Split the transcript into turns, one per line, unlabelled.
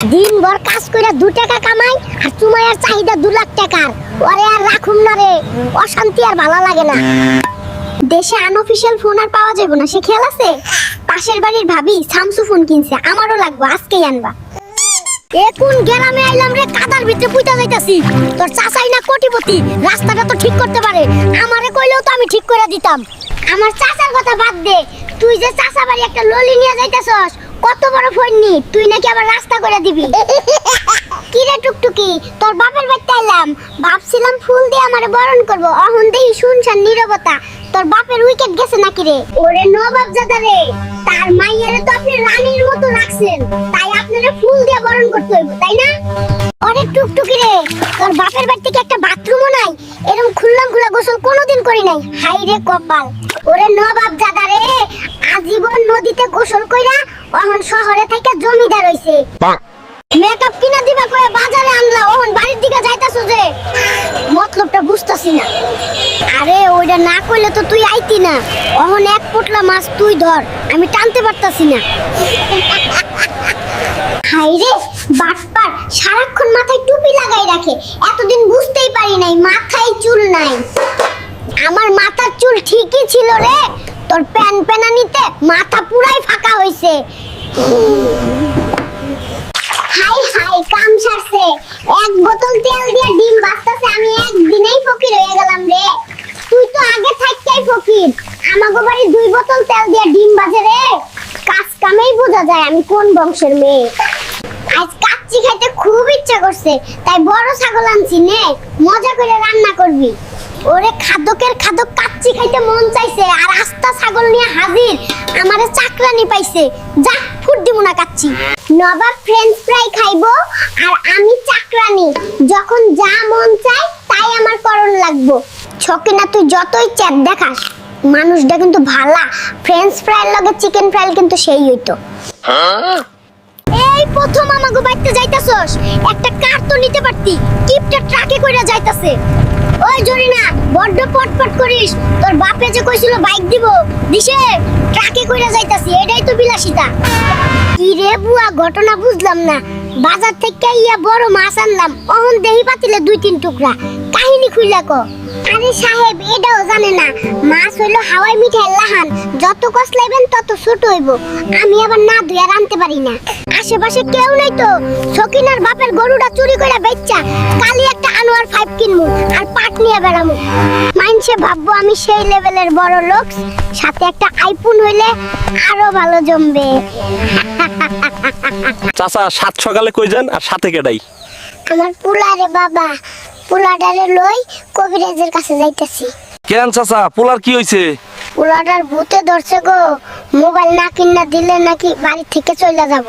দিনভর কাজ কইরা 2 টাকা কামাই আর তোমার চাহিদা 2 লাখ টাকার। ওরে আর রাখুম না রে, অশান্তি আর ভালো লাগে না। দেশে আনঅফিশিয়াল ফোন আর পাওয়া যাবে না, সে খেয়াল আছে? পাশের বাড়ির ভাবি স্যামসুং ফোন কিনছে, আমারও লাগবে, আজকেই আনবা। এখন গ্রামে আইলাম রে, কাদার ভিতরে পুইতা যাইতাছি। তোর চাচাই না কোটিপতি, রাস্তাটা তো ঠিক করতে পারে, আমারে কইলেও তো আমি ঠিক করে দিতাম। আমার চাচার কথা বাদ দে, তুই যে চাচা বাড়ি একটা ললি নিয়ে যাইতাছস, কত বড় ফোন নি, তুই নাকি আবার রাস্তা করে দিবি। কি রে টুকটুকি, তোর বাপের বাড়িতে আইলাম, ভাবছিলাম ফুল দিয়ে আমারে বরণ করব, অহন দেই শুনছান নীরবতা। তোর বাপের উইকেট গেছে নাকি রে? ওরে নবাব জাদা রে, তার মাইয়ারে তো আপনি রানীর মতো রাখছেন, তাই আপনারে ফুল দিয়ে বরণ করতে হইব, তাই না? ওরে টুকটুকি রে, তোর বাপের বাড়ি থেকে একটা বাথরুমও নাই, এরকম খুললাম খুলা গোসল কোনোদিন করি নাই, হাই রে কপাল। ওরে নবাব জাদা রে, আজীবন নদীতে গোসল কইরা অহন শহরে থেকে জমিদার হইছে। মেকআপ কিনা দিবা কয়ে বাজারে আনলা, ওহন বাড়ির দিকে যাইতাছো যে, মতলবটা বুঝতাছি না। আরে ওইটা না কইলে তো তুই আইতি না, ওহন এক পোটলা মাছ তুই ধর, আমি টানতে পারতাছি না। হাই রে বাটপার, সারাক্ষণ মাথায় টুপি লাগাই রাখে, এতদিন বুঝতেই পারি নাই মাথায় চুল নাই। আমার মাথার চুল ঠিকই ছিল রে, তোর প্যান প্যানানিতে মাথা পুরাই ফাঁকা হইছে। হাই হাই, কাম সারছে, এক বোতল তেল দিয়ে ডিম ভাজতাছে, আমি একদিনেই ফকির হয়ে গেলাম রে। তুই তো আগে থাকতেই ফকির, আমাগো বাড়ি 2 বোতল তেল দিয়ে ডিম ভাজে রে, কাজ কামেই বোঝা যায় আমি কোন বংশের মেয়ে। আজ কাচ্চি খাইতে খুব ইচ্ছা করছে, তাই বড় ছাগল আনছি, নে মজা করে রান্না করবি। ওরে খাদকের খাদক, কাচ্চি খাইতে মন চাইছে আর আস্তা ছাগল নিয়ে হাজির, আমারে চাকরানি পাইছে, যা ফুট দিমু না কাচ্চি। নবাব ফ্রেঞ্চ ফ্রাই খাইবো আর আমি চাকরানি, যখন যা মন চাই তাই আমার করণ লাগবো। ছকিনা তুই যতই চ্যাপ দেখাস, মানুষটা কিন্তু ভালা, ফ্রেঞ্চ ফ্রাইয়ের লগে চিকেন ফ্রাই কিন্তু সেই হইতো। এই প্রথম আমাগো বাইতে যাইতাছস, একটা কার তো নিতে পারতি, কিপটা ট্রাকে কইরা যাইতাছে। ওই জরিনা, বড্ড পটপট করিস, তোর বাপে যে কইছিল বাইক দিব, দিছে, ট্রাকে কইরা যাইতাছি, এটাই তো বিলাসিতা। কি রে বুয়া, ঘটনা বুঝলাম না, বাজার থেকে ইয়া বড় মাছ আনলাম, অহন দেহি পাতিলে 2-3 টুকরা, কাহিনী খুইলা ক। আরে সাহেব, এটাও জানে না, মাছ হইলো হাওয়াই মিঠাই লাহান, যত কসলাইবেন তত ছোট হইব, আমি আবার না ধুইয়া রানতে পারি না। আশেপাশে কেউ নাই তো, সকিনার বাপের গরুটা চুরি করে বেচ্চা, কালি একটা আনোয়ার 5 কিনমু আর পাট নিয়ে বেড়ামু, মাইনসে ভাববো আমি সেই লেভেলের বড় লোক, সাথে একটা আইফোন হইলে আরো ভালো জমবে।
চাচা, 7 সকালে কই যান আর সাথে কেডাই?
আমার পুলারে বাবা, পুলাডারে লই কবিরাজের কাছে যাইতাছি।
কেন চাচা, পোলার কি হইছে?
পুলাডার ভূতে ধরছে গো, মোবাইল না কিনা দিলে নাকি বাড়ি থেকে চলে যাব।